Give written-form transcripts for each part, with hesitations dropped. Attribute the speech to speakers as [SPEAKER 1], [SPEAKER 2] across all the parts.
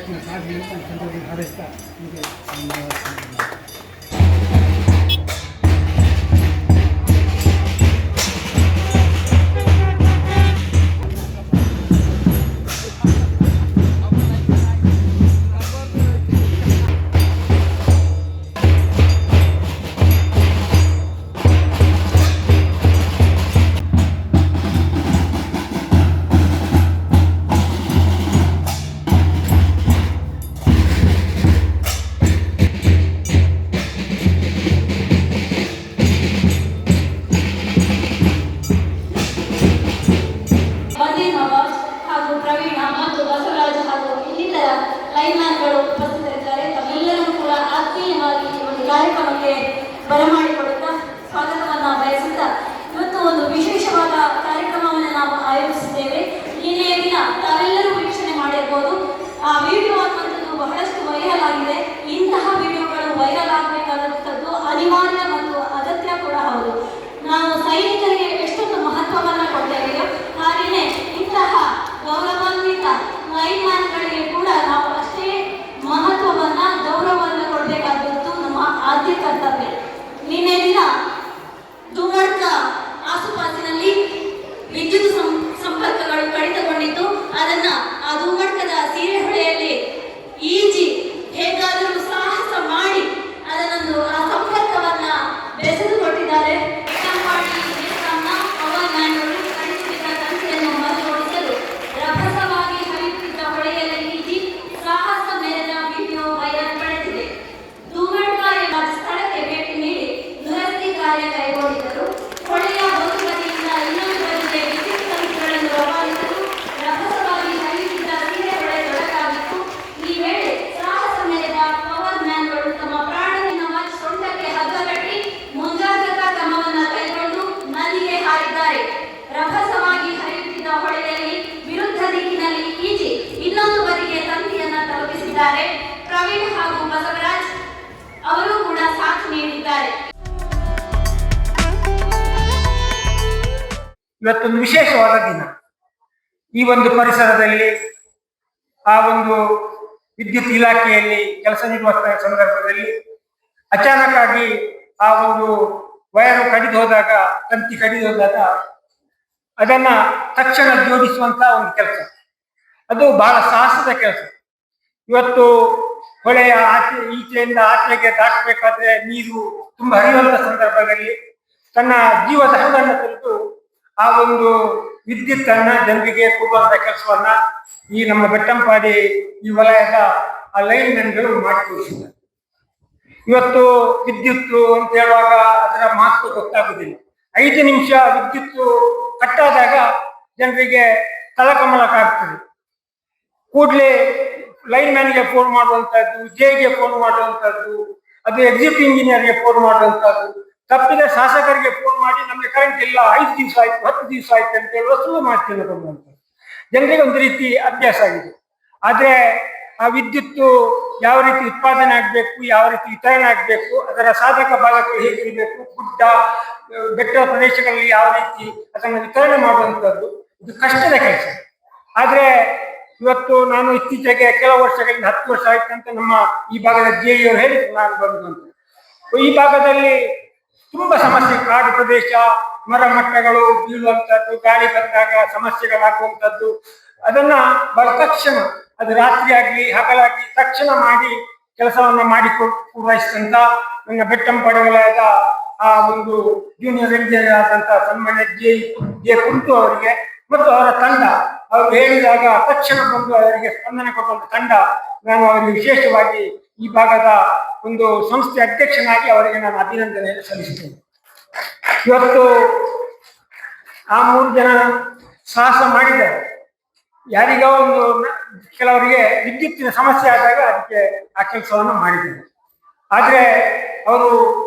[SPEAKER 1] ಪ್ರಯತ್ನ ಸಾಗಲಿ ಅಂತ ಸಂದರ್ಭದಲ್ಲಿ ಹಾರೈಸ್ತಾ ನಿಮಗೆ
[SPEAKER 2] ಕಾರ್ಯಕ್ರಮಕ್ಕೆ ಬರಮಾಡಿಕೊಡುತ್ತಾ ಸ್ವಾಗತವನ್ನು ಬಯಸುತ್ತಾ ಇವತ್ತು ಒಂದು ವಿಶೇಷವಾದ ಕಾರ್ಯಕ್ರಮವನ್ನು ನಾವು ಆಯೋಜಿಸಿದ್ದೇವೆ. ನಿನ್ನೆಯ ದಿನ ತಾವೆಲ್ಲರೂ ವೀಕ್ಷಣೆ ಮಾಡಿರ್ಬೋದು. ಆ ವಿಡಿಯೋ ಅನ್ನುವಂಥದ್ದು ಬಹಳಷ್ಟು ವೈರಲ್ ಆಗಿದೆ. ಇಂತಹ ವಿಡಿಯೋಗಳು ವೈರಲ್ ಆಗಬೇಕಾದಂಥದ್ದು ಅನಿವಾರ್ಯ ಮತ್ತು ಅಗತ್ಯ ಕೂಡ ಹೌದು. ನಾವು ಸೈನಿಕರಿಗೆ ಎಷ್ಟೊಂದು ಮಹತ್ವವನ್ನು ಕೊಡ್ತೇವೆಯೋ ಹಾಗೆಯೇ ಇಂತಹ ಗೌರವಾನ್ವಿತ ಲೈನ್ ಮ್ಯಾನ್ಗಳಿಗೆ ಕೂಡ ನಾವು ಅಷ್ಟೇ ಮಹತ್ವವನ್ನ ಗೌರವವನ್ನು ಕೊಡಬೇಕಾದದ್ದು ನಮ್ಮ ಆದ್ಯ ಕರ್ತವ್ಯ. ನಿನ್ನೆ ದಿನ ದುಮಡ್ಕ ಆಸುಪಾಸಿನಲ್ಲಿ ವಿದ್ಯುತ್ ಸಂಪರ್ಕಗಳು ಕಡಿತಗೊಂಡಿದ್ದು ಅದನ್ನ ಆ ದುಮಡ್ಕದ ಸೀರೆಹೊಳೆಯಲ್ಲಿ ಈಜಿ ಹೇಗಾದರೂ ಸಾಹಸ ಮಾಡಿ ಅದನ್ನೊಂದು ಆ ಸಂಪರ್ಕವನ್ನ ಬೆಸೆದುಕೊಟ್ಟಿದ್ದಾರೆ. ತಂತಿಯನ್ನು ಮರುಜೋಡಿಸಲು ರಭಸವಾಗಿ ಹರಿಯುತ್ತಿದ್ದ ಹೊಳೆಯಲ್ಲಿ ಈಜಿ ಸಾಹಸ ಮೆರೆದ ವಿಡಿಯೋ ವೈರಲ್ ಪಡೆದಿದೆ. ದುಮಡ್ಕ ಎಂಬ ಸ್ಥಳಕ್ಕೆ ಭೇಟಿ ನೀಡಿ ದುರಸ್ತಿ ಕಾರ್ಯ ಕೈಗೊಂಡಿದ್ದರು. ಹೊಳೆಯ ಒಂದು ಬದಿಯಿಂದ ಇನ್ನೊಂದು ಬದಿಗೆ ವಿದ್ಯುತ್ ತಂತಿಗಳನ್ನು ರವಾನಿಸಲು ರಭಸವಾಗಿ ಹರಿಯುತ್ತಿದ್ದ ಸೀರೆ ಹೊಳೆ ತೊಡಕಾಗಿತ್ತು. ಈ ವೇಳೆ ಸಾಹಸ ಮೆರೆದ ಪವರ್ ಮ್ಯಾನ್ಗಳು ತಮ್ಮ ಪ್ರಾಣವನ್ನು ಸೊಂಟಕ್ಕೆ ಹಗ್ಗ ಕಟ್ಟಿ ಮುಂಜಾಗ್ರತಾ ಕ್ರಮವನ್ನು ಕೈಗೊಂಡು ನದಿಗೆ ಹಾರಿದ್ದಾರೆ. ರಭಸವಾಗಿ ಹರಿಯುತ್ತಿದ್ದ ಹೊಳೆಯಲ್ಲಿ ವಿರುದ್ಧ ದಿಕ್ಕಿನಲ್ಲಿ ಈಜಿ ಇನ್ನೊಂದು ಬದಿಗೆ ತಂತಿಯನ್ನ ತಲುಪಿಸಿದ್ದಾರೆ. ಪ್ರವೀಣ್ ಹಾಗೂ ಬಸವರಾಜ್ ಅವರು ಕೂಡ ಸಾಥ್ ನೀಡಿದ್ದಾರೆ.
[SPEAKER 1] ಇವತ್ತೊಂದು ವಿಶೇಷವಾದ ದಿನ. ಈ ಒಂದು ಪರಿಸರದಲ್ಲಿ ಆ ಒಂದು ವಿದ್ಯುತ್ ಇಲಾಖೆಯಲ್ಲಿ ಕೆಲಸ ನಿರ್ವಹಿಸಿದ ಸಂದರ್ಭದಲ್ಲಿ ಅಚಾನಕ್ ಆಗಿ ಆ ಒಂದು ವಯರು ಕಡಿದು ಹೋದಾಗ, ತಂತಿ ಕಡಿದು ಹೋದಾಗ ಅದನ್ನ ತಕ್ಷಣ ಜೋಡಿಸುವಂತ ಒಂದು ಕೆಲಸ, ಅದು ಬಹಳ ಸಾಹಸದ ಕೆಲಸ. ಇವತ್ತು ಹೊಳೆಯ ಈಚೆಯಿಂದ ಆಚೆಗೆ ದಾಟಬೇಕಾದ್ರೆ ನೀರು ತುಂಬಾ ಹರಿಯುವಂತ ಸಂದರ್ಭದಲ್ಲಿ ತನ್ನ ಜೀವದ ಹಣವನ್ನು ತೆಗೆದು ಆ ಒಂದು ವಿದ್ಯುತ್ ಅನ್ನ ಜನರಿಗೆ ಕೊಡುವಂತ ಕೆಲಸವನ್ನ ಈ ನಮ್ಮ ಬೆಟ್ಟಂಪಾಡಿ ಈ ವಲಯದ ಆ ಲೈನ್ ಮ್ಯಾನ್ಗಳು ಮಾಡಿ ತೋರಿಸಿದ್ದಾರೆ. ಇವತ್ತು ವಿದ್ಯುತ್ ಅಂತ ಹೇಳುವಾಗ ಅದರ ಮಹತ್ವ ಗೊತ್ತಾಗುವುದಿಲ್ಲ. 5 ನಿಮಿಷ ವಿದ್ಯುತ್ ಕಟ್ಟಾದಾಗ ಜನರಿಗೆ ತಲಕಮಲಕಾಗ್ತದೆ. ಕೂಡಲೇ ಲೈನ್ ಮ್ಯಾನ್ಗೆ ಫೋನ್ ಮಾಡುವಂತಹದ್ದು, ಜೆಗೆ ಫೋನ್ ಮಾಡುವಂತಹದ್ದು, ಅದು ಎಕ್ಸಿಕ್ಯೂಟಿವ್ ಇಂಜಿನಿಯರ್ಗೆ ಫೋನ್ ಮಾಡುವಂತಹದ್ದು, ತಪ್ಪಿದ ಶಾಸಕರಿಗೆ ಫೋನ್ ಮಾಡಿ ನಮಗೆ ಕರೆಂಟ್ ಇಲ್ಲ, 5 ದಿವಸ ಆಯ್ತು, 10 ದಿವಸ ಆಯ್ತು ಅಂತ ಹೇಳುವ ಸುಳ್ಳು ಮಾಹಿತಿಯನ್ನು ಕೊಡುವಂಥದ್ದು ಜನರಿಗೆ ಒಂದು ರೀತಿ ಅಭ್ಯಾಸ ಆಗಿದೆ. ಆದ್ರೆ ಆ ವಿದ್ಯುತ್ತು ಯಾವ ರೀತಿ ಉತ್ಪಾದನೆ ಆಗಬೇಕು, ಯಾವ ರೀತಿ ವಿತರಣೆ ಆಗಬೇಕು, ಅದರ ಸಾಧಕ ಬಾಧಕಗಳು ಹೇಗಿರಬೇಕು, ಗುಡ್ಡ ಬೆಟ್ಟದ ಪ್ರದೇಶಗಳಲ್ಲಿ ಯಾವ ರೀತಿ ಅದನ್ನು ವಿತರಣೆ ಮಾಡುವಂಥದ್ದು ಇದು ಕಷ್ಟದ ಕೆಲಸ. ಆದ್ರೆ ಇವತ್ತು ನಾನು ಇತ್ತೀಚೆಗೆ ಕೆಲವು ವರ್ಷಗಳಿಂದ 10 ವರ್ಷ ಆಯ್ತು ಅಂತ ನಮ್ಮ ಈ ಭಾಗದ ಜೆಇಯವರು ಹೇಳಿದ್ರು ನಾನು ಬಂದು ಅಂತ. ಈ ಭಾಗದಲ್ಲಿ ತುಂಬಾ ಸಮಸ್ಯೆ, ಕಾಡು ಪ್ರದೇಶ, ಮರ ಮಟ್ಟಗಳು ಬೀಳುವಂಥದ್ದು, ಗಾಳಿ ಬಂದಾಗ ಸಮಸ್ಯೆಗಳಾಗುವಂಥದ್ದು, ಅದನ್ನ ಬಹಳ ತಕ್ಷಣ, ಅದು ರಾತ್ರಿ ಆಗ್ಲಿ ಹಗಲಾಗ್ಲಿ ತಕ್ಷಣ ಮಾಡಿ ಕೆಲಸವನ್ನ ಮಾಡಿ ಪೂರೈಸಿದಂತ ನನ್ನ ಬೆಟ್ಟಂಪಾಡಿ ವಲಯದ ಆ ಒಂದು ಜೂನಿಯರ್ ಇಂಜಿನಿಯರ್ ಆದಂತ ಸನ್ಮಾನ್ಯ ಜೆ ಕುಂಟು ಅವರಿಗೆ ಮತ್ತು ಅವರ ತಂಡ, ಅವರು ಹೇಳಿದಾಗ ತಕ್ಷಣ ಬಂದು ಅವರಿಗೆ ಸ್ಪಂದನೆ ಕೊಡುವಂತ ತಂಡ, ನಾನು ಅವರಿಗೆ ವಿಶೇಷವಾಗಿ ಈ ಭಾಗದ ಒಂದು ಸಂಸ್ಥೆ ಅಧ್ಯಕ್ಷನಾಗಿ ಅವರಿಗೆ ನಾನು ಅಭಿನಂದನೆಯನ್ನು ಸಲ್ಲಿಸುತ್ತೇನೆ. ಇವತ್ತು ಆ 3 ಜನ ಸಾಹಸ ಮಾಡಿದ್ದಾರೆ. ಯಾರಿಗೋ ಒಂದು ಕೆಲವರಿಗೆ ವಿದ್ಯುತ್ತಿನ ಸಮಸ್ಯೆ ಆದಾಗ ಅದಕ್ಕೆ ಆ ಕೆಲಸವನ್ನು ಮಾಡಿದ್ದಾರೆ. ಆದ್ರೆ ಅವರು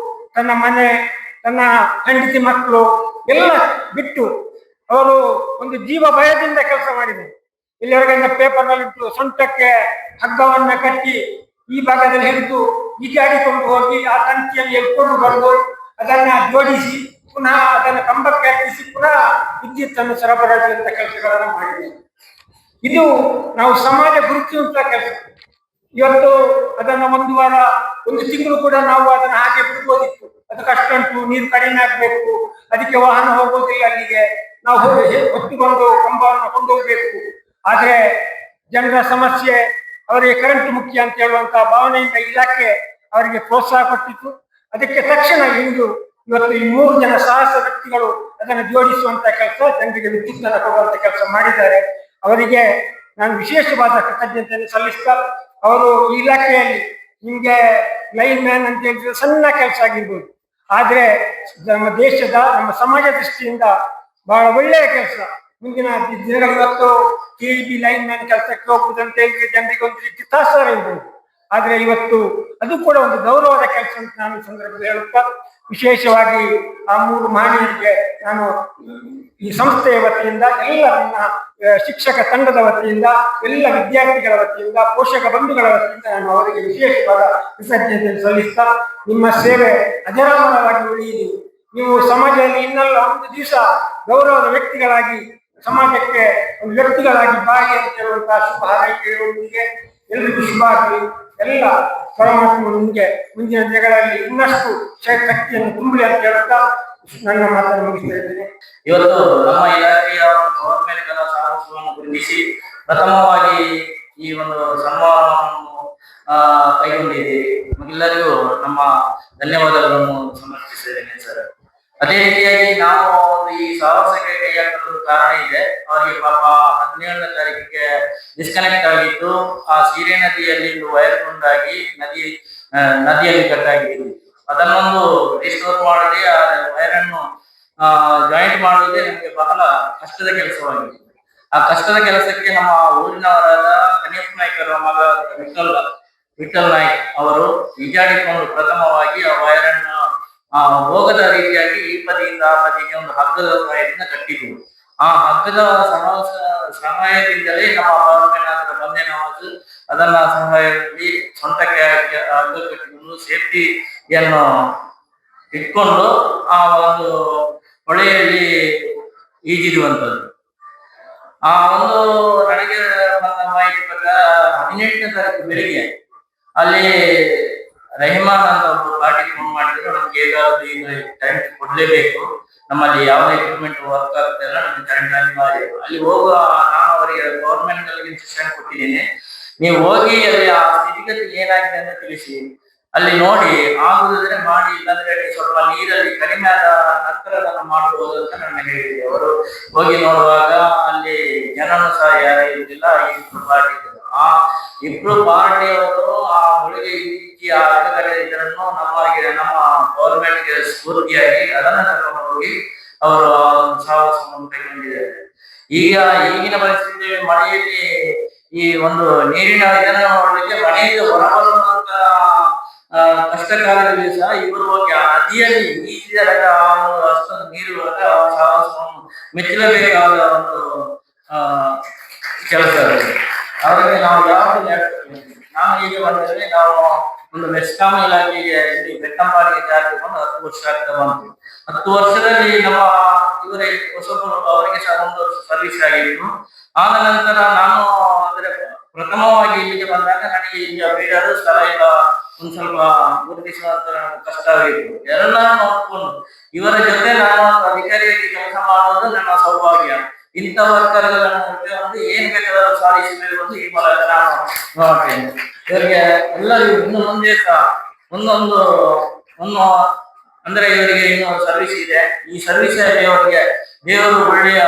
[SPEAKER 1] ತನ್ನ ಮನೆ, ತನ್ನ ಹೆಂಡತಿ ಮಕ್ಕಳು ಎಲ್ಲ ಬಿಟ್ಟು ಅವರು ಒಂದು ಜೀವ ಭಯದಿಂದ ಕೆಲಸ ಮಾಡಿದ್ದಾರೆ. ಇಲ್ಲಿವರೆಗೆ ಪೇಪರ್ನಲ್ಲಿಟ್ಟು ಸೊಂಟಕ್ಕೆ ಹಗ್ಗವನ್ನ ಕಟ್ಟಿ ಈ ಭಾಗದಲ್ಲಿ ಹಿಡಿದು ಈಜಾಡಿಕೊಂಡು ಹೋಗಿ ಆ ತಂತಿಯಲ್ಲಿ ಎಳ್ಕೊಂಡು ಬಂದು ಅದನ್ನ ಜೋಡಿಸಿ ಪುನಃ ಅದನ್ನು ಕಂಬಕ್ಕೆ ಹತ್ತಿಸಿ ಪುನಃ ವಿದ್ಯುತ್ತನ್ನು ಸರಬರಾಜುವಂತ ಕೆಲಸಗಳನ್ನು ಮಾಡಿದ್ದೇವೆ. ಇದು ನಾವು ಸಮಾಜ ಗುರುತಿಸುವಂತ ಕೆಲಸ. ಇವತ್ತು ಅದನ್ನ ಒಂದು ವಾರ, ಒಂದು ತಿಂಗಳು ಕೂಡ ನಾವು ಅದನ್ನ ಹಾಗೆ ಬಿಡ್ಬೋದಿತ್ತು. ಅದು ಕಷ್ಟ ಉಂಟು, ನೀರು ಕಡಿಮೆ ಆಗ್ಬೇಕು, ಅದಕ್ಕೆ ವಾಹನ ಹೋಗೋದಿಲ್ಲ ಅಲ್ಲಿಗೆ, ನಾವು ಹೊತ್ತುಕೊಂಡು ಕಂಬವನ್ನು ಕೊಂಡೋಗ್ಬೇಕು. ಆದ್ರೆ ಜನರ ಸಮಸ್ಯೆ, ಅವರಿಗೆ ಕರೆಂಟ್ ಮುಖ್ಯ ಅಂತ ಹೇಳುವಂತ ಭಾವನೆಯಿಂದ ಇಲಾಖೆ ಅವರಿಗೆ ಪ್ರೋತ್ಸಾಹ ಕೊಟ್ಟಿತ್ತು. ಅದಕ್ಕೆ ತಕ್ಷಣ ಇಂದು ಇವತ್ತು ಈ 3 ಜನ ಸಾಹಸ ವ್ಯಕ್ತಿಗಳು ಅದನ್ನು ಜೋಡಿಸುವಂತ ಕೆಲಸ, ಜನರಿಗೆ ವಿದ್ಯುತ್ ಅನ್ನು ಕೊಡುವಂತ ಕೆಲಸ ಮಾಡಿದ್ದಾರೆ. ಅವರಿಗೆ ನಾನು ವಿಶೇಷವಾದ ಕೃತಜ್ಞತೆಯನ್ನು ಸಲ್ಲಿಸ್ತಾ, ಅವರು ಈ ಇಲಾಖೆಯಲ್ಲಿ ನಿಮ್ಗೆ ಲೈನ್ ಮ್ಯಾನ್ ಅಂತ ಹೇಳಿದ್ರೆ ಸಣ್ಣ ಕೆಲಸ ಆಗಿರ್ಬೋದು, ಆದ್ರೆ ನಮ್ಮ ದೇಶದ, ನಮ್ಮ ಸಮಾಜ ದೃಷ್ಟಿಯಿಂದ ಬಹಳ ಒಳ್ಳೆಯ ಕೆಲಸ. ಮುಂದಿನ ದಿನಗಳು ಇವತ್ತು KEB ಲೈನ್ ಮ್ಯಾನ್ ಕೆಲಸಕ್ಕೆ ಹೋಗುವುದು ಅಂತ ಹೇಳಿದ್ರೆ ಜನರಿಗೆ ಒಂದು ರೀತಿ ತಾತ್ಸಾರ ಇರ್ಬೋದು, ಆದ್ರೆ ಇವತ್ತು ಅದು ಕೂಡ ಒಂದು ಗೌರವದ ಕೆಲಸ ಅಂತ ನಾನು ಈ ಸಂದರ್ಭದಲ್ಲಿ ಹೇಳುತ್ತಾ, ವಿಶೇಷವಾಗಿ ಆ 3 ಮಹನೀಯರಿಗೆ ನಾನು ಈ ಸಂಸ್ಥೆಯ ವತಿಯಿಂದ, ಎಲ್ಲ ನನ್ನ ಶಿಕ್ಷಕ ತಂಡದ ವತಿಯಿಂದ, ಎಲ್ಲ ವಿದ್ಯಾರ್ಥಿಗಳ ವತಿಯಿಂದ, ಪೋಷಕ ಬಂಧುಗಳ ವತಿಯಿಂದ ನಾನು ಅವರಿಗೆ ವಿಶೇಷವಾದ ಕೃತಜ್ಞತೆಯನ್ನು ಸಲ್ಲಿಸ್ತಾ, ನಿಮ್ಮ ಸೇವೆ ಅಜರಾಮರವಾಗಿ ಉಳಿಯಿರಿ. ನೀವು ಸಮಾಜದಲ್ಲಿ ಇನ್ನೆಲ್ಲ ಒಂದು ದಿವಸ ಗೌರವದ ವ್ಯಕ್ತಿಗಳಾಗಿ, ಸಮಾಜಕ್ಕೆ ಒಂದು ವ್ಯಕ್ತಿಗಳಾಗಿ ಬಾಳಿ ಅಂತ ಹೇಳುವಂತಹ ಶುಭ ಹಾರೈಕೆಯೊಂದಿಗೆ ಎಲ್ರಿಗೂ ಶುಭ ಆಗಲಿ. ಎಲ್ಲ ಪರಮಾತ್ಮ ನಿಮಗೆ ಮುಂದಿನ ದಿನಗಳಲ್ಲಿ ಇನ್ನಷ್ಟು ಶಕ್ತಿಯನ್ನು ತುಂಬಲಿ ಅಂತ ಹೇಳುತ್ತಾ ನನ್ನ ಮಾತನ್ನು ಮುಗಿಸ್ತಾ ಇದ್ದೇನೆ.
[SPEAKER 3] ಇವತ್ತು ನಮ್ಮ ಇಲಾಖೆಯ ಗೌರ್ಮೆಂಟ್ಗಳ ಸಾಹಸವನ್ನು ಗುರುತಿಸಿ ಪ್ರಥಮವಾಗಿ ಈ ಒಂದು ಸನ್ಮಾನವನ್ನು ಕೈಗೊಂಡಿದ್ದೀರಿ. ನಿಮ್ಮೆಲ್ಲರಿಗೂ ನಮ್ಮ ಧನ್ಯವಾದಗಳನ್ನು ಸಮರ್ಪಿಸಿದ್ದೇನೆ ಸರ್. ಅದೇ ರೀತಿಯಾಗಿ ನಾವು ಈ ಸಾಹಸಕ್ಕೆ ಕೈ ಹಾಕಲು ಕಾರಣ ಇದೆ. ಅವರಿಗೆ ಪಾಪ 17ನೇ ತಾರೀಕಿಗೆ ಡಿಸ್ಕನೆಕ್ಟ್ ಆಗಿದ್ದು, ಆ ಸೀರೆ ನದಿಯಲ್ಲಿ ವೈರ್ ತುಂಡಾಗಿ ನದಿಯಲ್ಲಿ ಕಟ್ಟಾಗಿದ್ದು, ಅದನ್ನೊಂದು ರಿಸ್ಟೋರ್ ಮಾಡದೆ ಆ ವೈರ್ ಅನ್ನು ಜಾಯಿಂಟ್ ಮಾಡುವುದೇ ನಮಗೆ ಬಹಳ ಕಷ್ಟದ ಕೆಲಸವಾಗಿದೆ. ಆ ಕಷ್ಟದ ಕೆಲಸಕ್ಕೆ ನಮ್ಮ ಊರಿನವರಾದ ಕನಿಯಪ್ಪ ನಾಯ್ಕರ ಮಗ ವಿಠಲ್ ನಾಯ್ಕ್ ಅವರು ಈಜಾಡಿಕೊಂಡು ಪ್ರಥಮವಾಗಿ ಆ ವೈರನ್ನು ಹೋಗದ ರೀತಿಯಾಗಿ ಈ ಬದಿಯಿಂದ ಆ ಬದಿಗೆ ಒಂದು ಹಗ್ಗದ ಸಹಾಯದಿಂದ ಕಟ್ಟಿದ್ರು. ಆ ಹಗ್ಗದ ಸಹಾಯದಿಂದಲೇ ನಮ್ಮ ಗೌರ್ಮೆಂಟ್ ಬಂದೆ ನವಾಜ್ ಅದನ್ನ ಸಹಾಯದಲ್ಲಿ ಸೊಂಟಕ್ಕೆ ಹಗ್ಗ ಕಟ್ಟಿಕೊಂಡು ಸೇಫ್ಟಿಯನ್ನು ಇಟ್ಕೊಂಡು ಆ ಒಂದು ಹೊಳೆಯಲ್ಲಿ ಈಜಿರುವಂತದ್ದು. ಆ ಒಂದು ನನಗೆ ಬಂದ ಮಾಹಿತಿ ಪ್ರಕಾರ 18ನೇ ತಾರೀಕು ಬೆಳಿಗ್ಗೆ ಅಲ್ಲಿ ರೆಹಮಾನ್ ಅಂತ ಒಂದು ಪಾರ್ಟಿ ಫೋನ್ ಮಾಡಿದ್ರು, ನಮ್ಗೆ ಹೇಗಾದ್ರು ಈಗ ಕರೆಂಟ್ ಕೊಡ್ಲೇಬೇಕು, ನಮ್ಮಲ್ಲಿ ಯಾವ ಎಕ್ವಿಪ್ಮೆಂಟ್ ವರ್ಕ್ ಆಗ್ತಾ ಇಲ್ಲ, ನಮ್ಗೆ ಕರೆಂಟ್ ಅನಿವಾರ್ಯ. ಅಲ್ಲಿ ಹೋಗುವ ನಾನು ಅವರಿಗೆ ಗೌರ್ಮೆಂಟ್ ಗಳಿಗೆ ಇನ್ಸ್ಟ್ರಕ್ಷನ್ ಕೊಟ್ಟಿದ್ದೀನಿ, ನೀವು ಹೋಗಿ ಅಲ್ಲಿ ಆ ಸ್ಥಿತಿಗತಿ ಏನಾಗಿದೆ ಅಂತ ತಿಳಿಸಿ, ಅಲ್ಲಿ ನೋಡಿ ಆಗುದಿದ್ರೆ ಮಾಡಿ, ಇಲ್ಲಾಂದ್ರೆ ಸ್ವಲ್ಪ ನೀರಲ್ಲಿ ಕಡಿಮೆ ಆದ ನಂತರ ಅದನ್ನು ಮಾಡಬಹುದು ಅಂತ ನನ್ನ ಹೇಳಿದೆ. ಅವರು ಹೋಗಿ ನೋಡುವಾಗ ಅಲ್ಲಿ ಜನನು ಸಹ ಯಾರು ಇರುವುದಿಲ್ಲ, ಇಬ್ರು ಪಾರ್ಟಿ ಇದ್ರು. ಆ ಇಬ್ರು ಪಾರ್ಟಿಯವರು ಆ ಹೊಳಿಗೆ ಇಕ್ಕಿ ಆ ಇದನ್ನು ನಮ್ಮ ಗೌರ್ಮೆಂಟ್ಗೆ ಸ್ಫೂರ್ತಿಯಾಗಿ ಅದನ್ನ ಕರ್ಕೊಂಡು ಹೋಗಿ ಅವರು ಸಾಹಸವನ್ನು ಕೈಗೊಂಡಿದ್ದಾರೆ. ಈಗಿನ ಪರಿಸ್ಥಿತಿ ಮಳೆಯಲ್ಲಿ ಈ ಒಂದು ನೀರಿನ ಇದನ್ನು ನೋಡ್ಲಿಕ್ಕೆ ಮನೆಯಿಂದ ಹೊರಬರುವಂತ ಕಷ್ಟ ಕಾಲದಲ್ಲಿ ಸಹ ಇವರು ಹೋಗಿ ಆ ನದಿಯಲ್ಲಿ ಈಜಿದಾಗ ಅಷ್ಟೊಂದು ನೀರು ಸಾಹಸವನ್ನು ಮೆಚ್ಚಲೇಬೇಕಾದ ಒಂದು ಕೆಲಸ. ಅವರಿಗೆ ನಾವು ಯಾವುದು ನಾನು ಈಗ ಬಂದರೆ ನಾವು ಒಂದು ಮೆಸ್ಕಾಂ ಇಲಾಖೆಗೆ ಇಲ್ಲಿ ಬೆಟ್ಟಂಪಾಡಿಗೆ ಜಾರಿಗೆ ಬಂದು 10 ವರ್ಷ ಆಗ್ತಾ ಬಂತು. 10 ವರ್ಷದಲ್ಲಿ ನಮ್ಮ ಇವರೇ ಹೊಸಬರು ಅವರಿಗೆ ಸಹ 1 ವರ್ಷ ಸರ್ವಿಸ್ ಆಗಿತ್ತು. ಆದ ನಂತರ ನಾನು ಅಂದ್ರೆ ಪ್ರಥಮವಾಗಿ ಇಲ್ಲಿಗೆ ಬಂದಾಗ ನನಗೆ ಇಲ್ಲಿ ಬೇರೆ ಸ್ಥಳ ಇಲ್ಲ, ಒಂದ್ ಸ್ವಲ್ಪ ಗುರುತಿಸುವಂತ ಕಷ್ಟ ಆಗಿತ್ತು. ಎಲ್ಲ ನೋಡ್ಕೊಂಡು ಇವರ ಜೊತೆ ನಾನು ಅಧಿಕಾರಿಯಾಗಿ ಕೆಲಸ ಮಾಡೋದು ನನ್ನ ಸೌಭಾಗ್ಯ. ಇಂಥ ವರ್ಕರ್ಗಳನ್ನು ಏನ್ ಬೇಕಾದ್ರೂ ಸಾಧಿಸಬೇಕು ಅಂತ ಈ ಮೂಲಕ ನಾನು ನೋಡ್ತೇನೆ. ಇವರಿಗೆ ಎಲ್ಲರಿಗೂ ಇನ್ನು ಮುಂದೆ ಸಹ ಒಂದೊಂದು ಅಂದ್ರೆ ಇವರಿಗೆ ಇನ್ನು ಸರ್ವಿಸ್ ಇದೆ. ಈ ಸರ್ವಿಸ್ ಅಲ್ಲಿ ಅವರಿಗೆ ದೇವರು ಒಳ್ಳೆಯ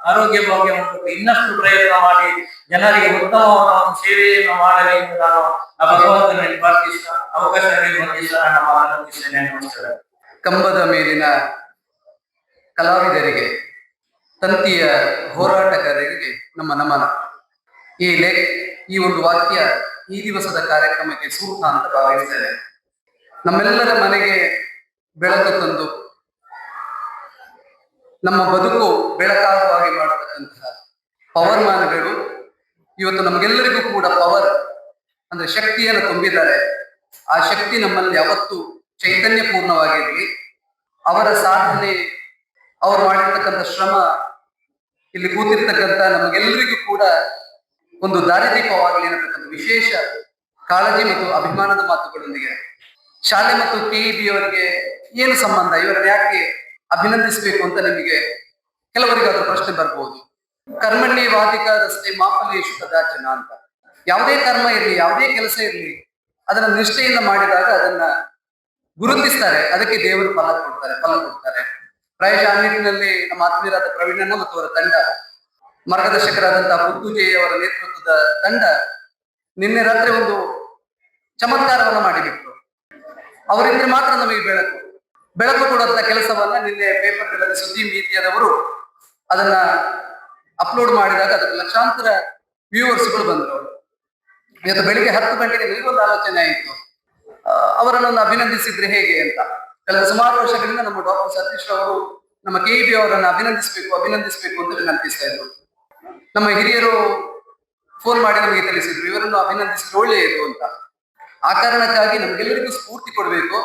[SPEAKER 3] ಆರೋಗ್ಯ ಭಾಗ್ಯ ಮತ್ತು ಇನ್ನಷ್ಟು ಪ್ರಯತ್ನ ಮಾಡಿ ಜನರಿಗೆ ಉತ್ತಮವಾದ ಒಂದು ಸೇವೆಯನ್ನು ಮಾಡಲಿ ಎಂದು ನಾನು ಆ ಭಗವಂತನಲ್ಲಿ ಪ್ರಾರ್ಥಿಸುತ್ತಾ ಅವಕಾಶ ಹೊಂದಿಸ ನನ್ನ ಮಾತನ್ನು ಮುಗಿಸ್ತೇನೆ. ನಮಸ್ಕಾರ.
[SPEAKER 4] ಕಂಬದ ಮೇಲಿನ ಕಲಾವಿದರಿಗೆ, ತಂತಿಯ ಹೋರಾಟಗಾರರಿಗೆ ನಮ್ಮ ನಮನ. ಈ ಒಂದು ವಾಕ್ಯ ಈ ದಿವಸದ ಕಾರ್ಯಕ್ರಮಕ್ಕೆ ಸೂಕ್ತ ಅಂತ ಭಾವಿಸ್ತೇನೆ. ನಮ್ಮೆಲ್ಲರ ಮನೆಗೆ ಬೆಳಕು ತಂದು ನಮ್ಮ ಬದುಕು ಬೆಳಕಾಗುವ ಹಾಗೆ ಮಾಡತಕ್ಕಂತಹ ಪವರ್ಮ್ಯಾನ್ಗಳು ಇವತ್ತು ನಮಗೆಲ್ಲರಿಗೂ ಕೂಡ ಪವರ್ ಅಂದ್ರೆ ಶಕ್ತಿಯನ್ನು ತುಂಬಿದ್ದಾರೆ. ಆ ಶಕ್ತಿ ನಮ್ಮಲ್ಲಿ ಯಾವತ್ತು ಚೈತನ್ಯಪೂರ್ಣವಾಗಿರಲಿ. ಅವರ ಸಾಧನೆ, ಅವರು ಮಾಡಿರ್ತಕ್ಕಂಥ ಶ್ರಮ ಇಲ್ಲಿ ಕೂತಿರ್ತಕ್ಕಂಥ ನಮಗೆಲ್ಲರಿಗೂ ಕೂಡ ಒಂದು ದಾರಿದೀಪವಾಗಲಿ ಅನ್ನತಕ್ಕಂಥ ವಿಶೇಷ ಕಾಳಜಿ ಮತ್ತು ಅಭಿಮಾನದ ಮಾತುಗಳೊಂದಿಗೆ ಶಾಲೆ ಮತ್ತು KEB ಅವರಿಗೆ ಏನು ಸಂಬಂಧ, ಇವರನ್ನು ಯಾಕೆ ಅಭಿನಂದಿಸಬೇಕು ಅಂತ ನಿಮಗೆ ಕೆಲವರಿಗಾದ್ರೂ ಪ್ರಶ್ನೆ ಬರ್ಬೋದು. ಕರ್ಮಣ್ಯ ವಾದಿಕಾರಸ್ತೆ ಮಾಫಲೇಶು ಕದಾಚನ ಅಂತ. ಯಾವುದೇ ಕರ್ಮ ಇರಲಿ, ಯಾವುದೇ ಕೆಲಸ ಇರಲಿ, ಅದನ್ನ ನಿಷ್ಠೆಯಿಂದ ಮಾಡಿದಾಗ ಅದನ್ನ ಗುರುತಿಸ್ತಾರೆ, ಅದಕ್ಕೆ ದೇವರು ಫಲ ಕೊಡ್ತಾರೆ. ಪ್ರಾಯಶಃ ಆ ನಿಟ್ಟಿನಲ್ಲಿ ನಮ್ಮ ಆತ್ಮೀಯರಾದ ಪ್ರವೀಣಣ್ಣ ಮತ್ತು ಅವರ ತಂಡ, ಮಾರ್ಗದರ್ಶಕರಾದಂತಹ ಪುತ್ತೂಜೆಯ ಅವರ ನೇತೃತ್ವದ ತಂಡ ನಿನ್ನೆ ರಾತ್ರಿ ಒಂದು ಚಮತ್ಕಾರವನ್ನ ಮಾಡಿಬಿಟ್ರು. ಅವರಿದ್ರೆ ಮಾತ್ರ ನಮಗೆ ಬೆಳಕು ಕೊಡುವಂತ ಕೆಲಸವನ್ನ ನಿನ್ನೆ ಪೇಪರ್ಗಳಲ್ಲಿ ಸುದ್ದಿ ಮೀಡಿಯಾದವರು ಅದನ್ನ ಅಪ್ಲೋಡ್ ಮಾಡಿದಾಗ ಅದಕ್ಕೆ ಲಕ್ಷಾಂತರ ವ್ಯೂವರ್ಸ್ಗಳು ಬಂದರು. ಇವತ್ತು ಬೆಳಿಗ್ಗೆ 10 ಗಂಟೆಗೆ ನನಗೊಂದು ಆಲೋಚನೆ ಆಯಿತು, ಅವರನ್ನು ಅಭಿನಂದಿಸಿದ್ರೆ ಹೇಗೆ ಅಂತ. ಕಳೆದ ಸುಮಾರು ವರ್ಷಗಳಿಂದ ನಮ್ಮ ಡಾಕ್ಟರ್ ಸತೀಶ್ ಅವರು ನಮ್ಮ KEB ಅವರನ್ನು ಅಭಿನಂದಿಸಬೇಕು ಅಂತ ವಿನಂತಿಸ್ತಾ ಇದ್ರು. ನಮ್ಮ ಹಿರಿಯರು ಫೋನ್ ಮಾಡಿ ನಮಗೆ ತಿಳಿಸಿದ್ರು, ಇವರನ್ನು ಅಭಿನಂದಿಸಿದ್ರೆ ಒಳ್ಳೆಯದು ಅಂತ. ಆ ಕಾರಣಕ್ಕಾಗಿ ನಮ್ಗೆಲ್ಲರಿಗೂ ಸ್ಫೂರ್ತಿ ಕೊಡಬೇಕು.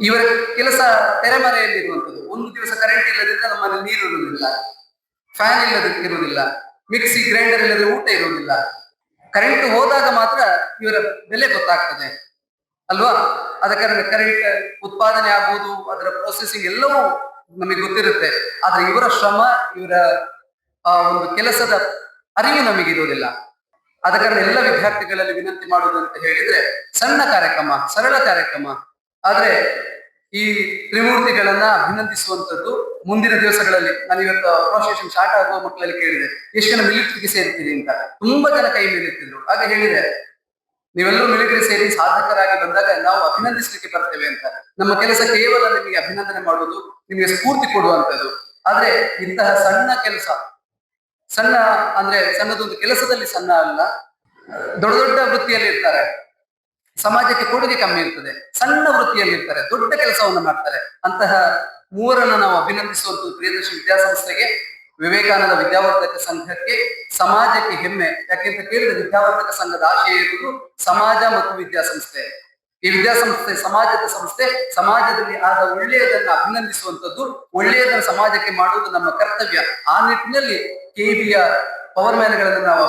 [SPEAKER 4] ಇವರ ಕೆಲಸ ತೆರೆಮರೆಯಲ್ಲಿರುವಂಥದ್ದು. ಒಂದು ದಿವಸ ಕರೆಂಟ್ ಇಲ್ಲದಿದ್ರೆ ನಮ್ಮಲ್ಲಿ ನೀರು ಇರುವುದಿಲ್ಲ, ಫ್ಯಾನ್ ಇರುವುದಿಲ್ಲ, ಮಿಕ್ಸಿ ಗ್ರೈಂಡರ್ ಇಲ್ಲದೆ ಊಟ ಇರುವುದಿಲ್ಲ. ಕರೆಂಟ್ ಹೋದಾಗ ಮಾತ್ರ ಇವರ ಬೆಲೆ ಗೊತ್ತಾಗ್ತದೆ ಅಲ್ವಾ? ಆದ ಕಾರಣ ಕರೆಂಟ್ ಉತ್ಪಾದನೆ ಆಗುವುದು, ಅದರ ಪ್ರೊಸೆಸಿಂಗ್ ಎಲ್ಲವೂ ನಮಗೆ ಗೊತ್ತಿರುತ್ತೆ. ಆದ್ರೆ ಇವರ ಶ್ರಮ, ಇವರ ಒಂದು ಕೆಲಸದ ಅರಿವು ನಮಗಿರುವುದಿಲ್ಲ. ಆದ ಕಾರಣ ಎಲ್ಲ ವಿದ್ಯಾರ್ಥಿಗಳಲ್ಲಿ ವಿನಂತಿ ಮಾಡುವುದು ಅಂತ ಹೇಳಿದ್ರೆ, ಸಣ್ಣ ಕಾರ್ಯಕ್ರಮ, ಸರಳ ಕಾರ್ಯಕ್ರಮ, ಆದ್ರೆ ಈ ತ್ರಿಮೂರ್ತಿಗಳನ್ನ ಅಭಿನಂದಿಸುವಂತದ್ದು ಮುಂದಿನ ದಿವಸಗಳಲ್ಲಿ. ನಾನು ಇವತ್ತು ಅಸೋಸಿಯೇಷನ್ ಸ್ಟಾರ್ಟ್ ಆಗುವ ಮಕ್ಕಳಲ್ಲಿ ಕೇಳಿದೆ, ಎಷ್ಟು ಜನ ಮಿಲಿಟರಿಗೆ ಸೇರ್ತೀರಿ ಅಂತ. ತುಂಬಾ ಜನ ಕೈ ಮೇಲಿರ್ತಿದ್ರು. ಆಗ ಹೇಳಿದೆ, ನೀವೆಲ್ಲರೂ ಮಿಲಿಟರಿ ಸೇರಿ ಸಾಧಕರಾಗಿ ಬಂದಾಗ ನಾವು ಅಭಿನಂದಿಸಲಿಕ್ಕೆ ಬರ್ತೇವೆ ಅಂತ. ನಮ್ಮ ಕೆಲಸ ಕೇವಲ ನಿಮಗೆ ಅಭಿನಂದನೆ ಮಾಡುವುದು, ನಿಮಗೆ ಸ್ಫೂರ್ತಿ ಕೊಡುವಂಥದ್ದು. ಆದ್ರೆ ಇಂತಹ ಸಣ್ಣ ಕೆಲಸ, ಸಣ್ಣ ಅಂದ್ರೆ ಸಣ್ಣದೊಂದು ಕೆಲಸದಲ್ಲಿ ಸಣ್ಣ ಅಲ್ಲ, ದೊಡ್ಡ ದೊಡ್ಡ ವೃತ್ತಿಯಲ್ಲಿ ಇರ್ತಾರೆ, ಸಮಾಜಕ್ಕೆ ಕೊಡುಗೆ ಕಮ್ಮಿ ಇರ್ತದೆ. ಸಣ್ಣ ವೃತ್ತಿಯಲ್ಲಿ ಇರ್ತಾರೆ, ದೊಡ್ಡ ಕೆಲಸವನ್ನು ಮಾಡ್ತಾರೆ. ಅಂತಹ ಮೂವರನ್ನು ನಾವು ಅಭಿನಂದಿಸುವಂತ ಪ್ರಿಯದರ್ಶಿ ವಿದ್ಯಾಸಂಸ್ಥೆಗೆ, ವಿವೇಕಾನಂದ ವಿದ್ಯಾವರ್ಧಕ ಸಂಘಕ್ಕೆ, ಸಮಾಜಕ್ಕೆ ಹೆಮ್ಮೆ. ಯಾಕೆಂತ ಕೇಳಿದ್ರೆ ವಿದ್ಯಾವರ್ಧಕ ಸಂಘದ ಆಶಯ ಇರುವುದು ಸಮಾಜ ಮತ್ತು ವಿದ್ಯಾಸಂಸ್ಥೆ. ಈ ವಿದ್ಯಾಸಂಸ್ಥೆ ಸಮಾಜದ ಸಂಸ್ಥೆ. ಸಮಾಜದಲ್ಲಿ ಆದ ಒಳ್ಳೆಯದನ್ನು ಅಭಿನಂದಿಸುವಂಥದ್ದು, ಒಳ್ಳೆಯದನ್ನು ಸಮಾಜಕ್ಕೆ ಮಾಡುವುದು ನಮ್ಮ ಕರ್ತವ್ಯ. ಆ ನಿಟ್ಟಿನಲ್ಲಿ KEBಯ ಪವರ್ ಮ್ಯಾನ್ಗಳನ್ನು ನಾವು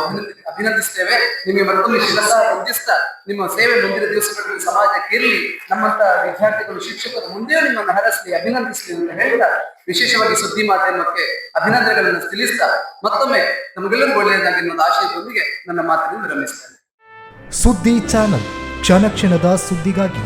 [SPEAKER 4] ಅಭಿನಂದಿಸ್ತೇವೆ. ನಿಮಗೆ ಮತ್ತೊಮ್ಮೆ ಶಿರಸ ವಂದಿಸ್ತಾ, ನಿಮ್ಮ ಸೇವೆ ಮುಂದಿನ ದಿವಸಗಳಲ್ಲಿ ಸಮಾಜಕ್ಕೆ ಇರಲಿ, ನಮ್ಮಂತ ವಿದ್ಯಾರ್ಥಿಗಳು ಶಿಕ್ಷಕರು ಮುಂದೆಯೂ ನಿಮ್ಮನ್ನು ಹರಸಲಿ, ಅಭಿನಂದಿಸಲಿ ಅಂತ ಹೇಳ್ತಾ, ವಿಶೇಷವಾಗಿ ಸುದ್ದಿ ಮಾಧ್ಯಮಕ್ಕೆ ಅಭಿನಂದನೆಗಳನ್ನು ತಿಳಿಸ್ತಾ, ಮತ್ತೊಮ್ಮೆ ನಮಗೆಲ್ಲರೂ ಒಳ್ಳೆಯದಾಗಿ ನನ್ನ ಆಶಯದೊಂದಿಗೆ ನನ್ನ ಮಾತನ್ನು ವಿರಮಿಸ್ತೇನೆ.
[SPEAKER 5] ಸುದ್ದಿ ಚಾನಲ್, ಕ್ಷಣ ಕ್ಷಣದ ಸುದ್ದಿಗಾಗಿ.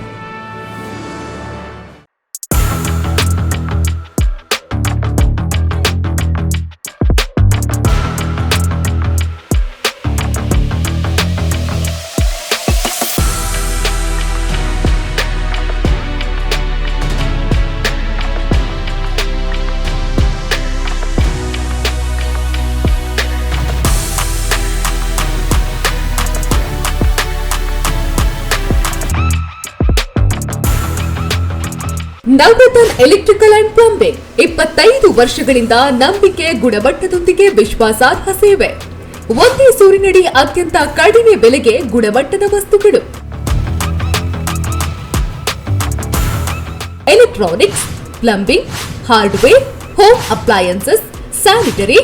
[SPEAKER 6] ನವರತ್ನ ಎಲೆಕ್ಟ್ರಿಕಲ್ ಅಂಡ್ ಪ್ಲಂಬಿಂಗ್ 25 ವರ್ಷಗಳಿಂದ ನಂಬಿಕೆ, ಗುಣಮಟ್ಟದೊಂದಿಗೆ ವಿಶ್ವಾಸಾರ್ಹ ಸೇವೆ. ಒಂದೇ ಸೂರಿನಡಿ ಅತ್ಯಂತ ಕಡಿಮೆ ಬೆಲೆಗೆ ಗುಣಮಟ್ಟದ ವಸ್ತುಗಳು. Electronics, plumbing, hardware, home appliances, sanitary,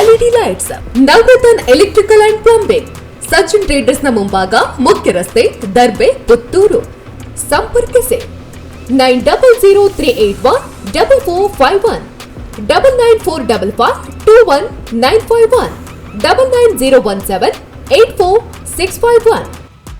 [SPEAKER 6] LED lights. Navaratna electrical and plumbing, Sachin traders ನ ಮುಂಭಾಗ, ಮುಖ್ಯ ರಸ್ತೆ, ದರ್ಬೆ, ಪುತ್ತೂರು. ಸಂಪರ್ಕಿಸಿ 9003814451 9945521951 990178461.